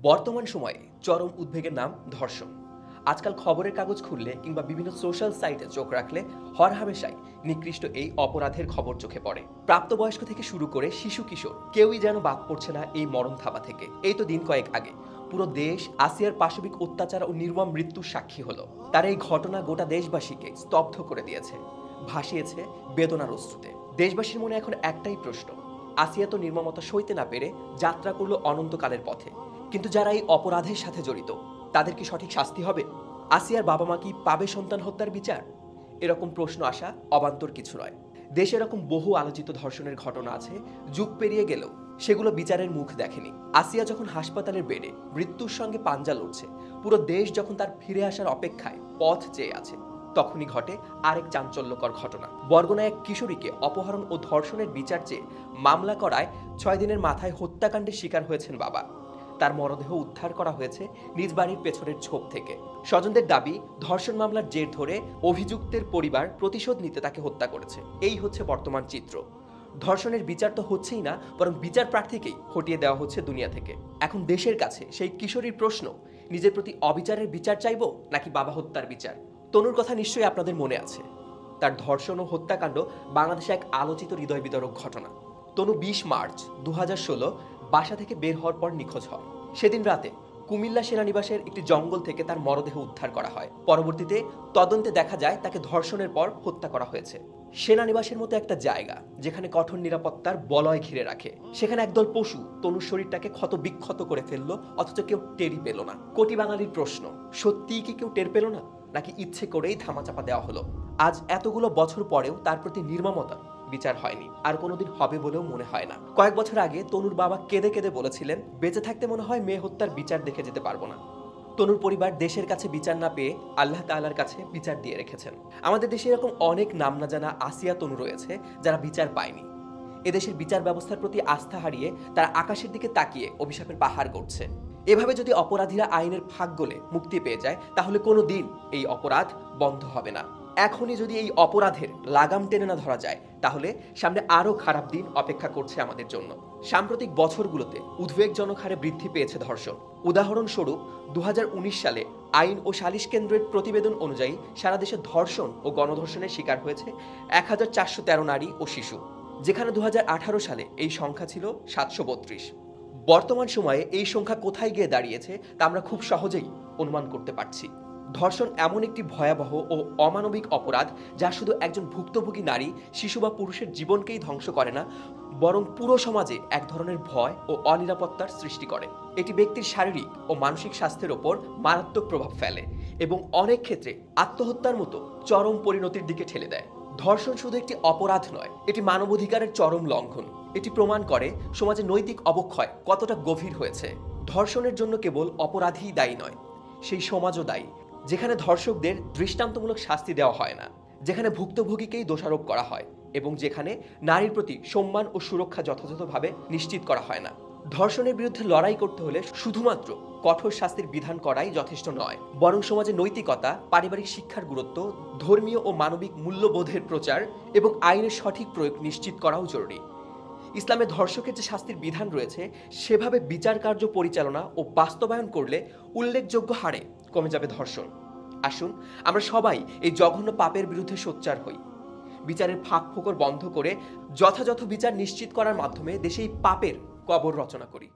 বর্তমান সময়ে চরম উদ্বেগের নাম ধর্ষণ। আজকাল খবরের কাগজ খুললে কিংবা বিভিন্ন সোশ্যাল সাইটে চোখ রাখলে হরহামেশাই নিকৃষ্ট এই অপরাধের খবর চোখে পড়ে। প্রাপ্তবয়স্ক থেকে শুরু করে শিশু কিশোর কেউই যেন বাদ পড়ছে না এই মরণ থাবা থেকে। এই তো দিন কয়েক আগে পুরো দেশ আসিয়ার পাশবিক অত্যাচার ও নির্মম মৃত্যুর সাক্ষী হলো। তার এই ঘটনা গোটা দেশবাসীকে স্তব্ধ করে দিয়েছে, ভাসিয়েছে বেদনার অশ্রুতে। দেশবাসীর মনে এখন একটাই প্রশ্ন, আসিয়া তো নির্মমতা সইতে না পেরে যাত্রা করলো অনন্তকালের পথে, কিন্তু যারা এই অপরাধের সাথে জড়িত তাদের কি সঠিক শাস্তি হবে? আসিয়ার বাবা মা কি পাবে সন্তান হত্যার বিচার? এরকম প্রশ্ন আসা অবান্তর কিছু নয়। দেশে এরকম বহু আলোচিত ধর্ষণের ঘটনা আছে, যুগ পেরিয়ে গেলেও সেগুলো বিচারের মুখ দেখেনি। আসিয়া যখন হাসপাতালের বেডে মৃত্যুর সঙ্গে পাঞ্জা লড়ছে, পুরো দেশ যখন তার ফিরে আসার অপেক্ষায় পথ চেয়ে আছে, তখনই ঘটে আরেক চাঞ্চল্যকর ঘটনা। বরগুনায় এক কিশোরীকে অপহরণ ও ধর্ষণের বিচার চেয়ে মামলা করায় 6 দিনের মাথায় হত্যাকাণ্ডের শিকার হয়েছেন বাবা। তার মরদেহ উদ্ধার করা হয়েছে নিজ বাড়ির পেছনের ঝোপ থেকে। স্বজনদের দাবি, ধর্ষণ মামলার জের ধরে অভিযুক্তের পরিবার প্রতিশোধ নিতে তাকে হত্যা করেছে। এই হচ্ছে বর্তমান চিত্র। ধর্ষণের বিচার তো হচ্ছেই না, বরং বিচার প্রার্থীকেই হটিয়ে দেওয়া হচ্ছে দুনিয়া থেকে। এখন দেশের কাছে সেই কিশোরীর প্রশ্ন, নিজের প্রতি অবিচারের বিচার চাইবো নাকি বাবা হত্যার বিচার? তনুর কথা নিশ্চয়ই আপনাদের মনে আছে। তার ধর্ষণ ও হত্যাকাণ্ড বাংলাদেশে এক আলোচিত হৃদয় বিদারক ঘটনা। তনু 20 মার্চ 2016 বাসা থেকে বের হওয়ার পর নিখোঁজ হয়। সেদিন রাতে কুমিল্লা সেনানিবাসের একটি জঙ্গল থেকে তার মরদেহ উদ্ধার করা হয়। পরবর্তীতে তদন্তে দেখা যায় তাকে ধর্ষণের পর হত্যা করা হয়েছে। সেনানিবাসের মতো একটা জায়গা যেখানে কঠোর নিরাপত্তার বলয় ঘিরে রাখে, সেখানে একদল পশু তনুর শরীরটাকে ক্ষত বিক্ষত করে ফেললো, অথচ কেউ টেরই পেল না। কোটি বাঙালির প্রশ্ন, সত্যিই কি কেউ টের পেল না, নাকি ইচ্ছে করেই ধামাচাপা দেওয়া হলো? আজ এতগুলো বছর পরেও তার প্রতি নির্মমতা বিচার হয়নি, আর কোনোদিন হবে বলেও মনে হয় না। কয়েক বছর আগে তনুর বাবা কেঁদে কেঁদে বলেছিলেন, বেঁচে থাকতে মনে হয় মেয়ে হত্যার বিচার দেখে যেতে পারবো না। তনুর পরিবার দেশের কাছে বিচার না পেয়ে আল্লাহ তাআলার কাছে বিচার দিয়ে রেখেছেন। আমাদের দেশে এরকম অনেক নাম না জানা আসিয়া তনু রয়েছে যারা বিচার পায়নি। এদেশের বিচার ব্যবস্থার প্রতি আস্থা হারিয়ে তারা আকাশের দিকে তাকিয়ে অভিশাপের পাহাড় করছে। এভাবে যদি অপরাধীরা আইনের ফাঁক গলে মুক্তি পেয়ে যায়, তাহলে কোনো দিন এই অপরাধ বন্ধ হবে না। এখনই যদি এই অপরাধের লাগাম টেনে না ধরা যায়, তাহলে সামনে আরো খারাপ দিন অপেক্ষা করছে আমাদের জন্য। সাম্প্রতিক বছরগুলোতে উদ্বেগজনক হারে বৃদ্ধি পেয়েছে ধর্ষণ। উদাহরণস্বরূপ 2019 সালে আইন ও সালিশ কেন্দ্রের প্রতিবেদন অনুযায়ী সারা দেশে ধর্ষণ ও গণধর্ষণের শিকার হয়েছে 1413 নারী ও শিশু, যেখানে 2018 সালে এই সংখ্যা ছিল 732। বর্তমান সময়ে এই সংখ্যা কোথায় গিয়ে দাঁড়িয়েছে তা আমরা খুব সহজেই অনুমান করতে পারছি। ধর্ষণ এমন একটি ভয়াবহ ও অমানবিক অপরাধ যা শুধু একজন ভুক্তভোগী নারী, শিশু বা পুরুষের জীবনকেই ধ্বংস করে না, বরং পুরো সমাজে এক ধরনের ভয় ও অনিরাপত্তার সৃষ্টি করে। এটি ব্যক্তির শারীরিক ও মানসিক স্বাস্থ্যের ওপর মারাত্মক প্রভাব ফেলে এবং অনেক ক্ষেত্রে আত্মহত্যার মতো চরম পরিণতির দিকে ঠেলে দেয়। ধর্ষণ শুধু একটি অপরাধ নয়, এটি মানবাধিকারের চরম লঙ্ঘন। এটি প্রমাণ করে সমাজে নৈতিক অবক্ষয় কতটা গভীর হয়েছে। ধর্ষণের জন্য কেবল অপরাধীই দায়ী নয়, সেই সমাজও দায়ী, যেখানে ধর্ষকদের দৃষ্টান্তমূলক শাস্তি দেওয়া হয় না, যেখানে ভুক্তভোগীকেই দোষারোপ করা হয় এবং যেখানে নারীর প্রতি সম্মান ও সুরক্ষা যথাযথভাবে নিশ্চিত করা হয় না। ধর্ষণের বিরুদ্ধে লড়াই করতে হলে শুধুমাত্র কঠোর শাস্তির বিধান করাই যথেষ্ট নয়, বরং সমাজে নৈতিকতা, পারিবারিক শিক্ষার গুরুত্ব, ধর্মীয় ও মানবিক মূল্যবোধের প্রচার এবং আইনের সঠিক প্রয়োগ নিশ্চিত করাও জরুরি। ইসলামে ধর্ষকের যে শাস্তির বিধান রয়েছে, সেভাবে বিচার কার্য পরিচালনা ও বাস্তবায়ন করলে উল্লেখযোগ্য হারে কমে যাবে ধর্ষণ। আসুন আমরা সবাই এই জঘন্য পাপের বিরুদ্ধে সোচ্চার হই। বিচারের ফাঁক ফোকর বন্ধ করে যথাযথ বিচার নিশ্চিত করার মাধ্যমে দেশে এই পাপের কবর রচনা করি।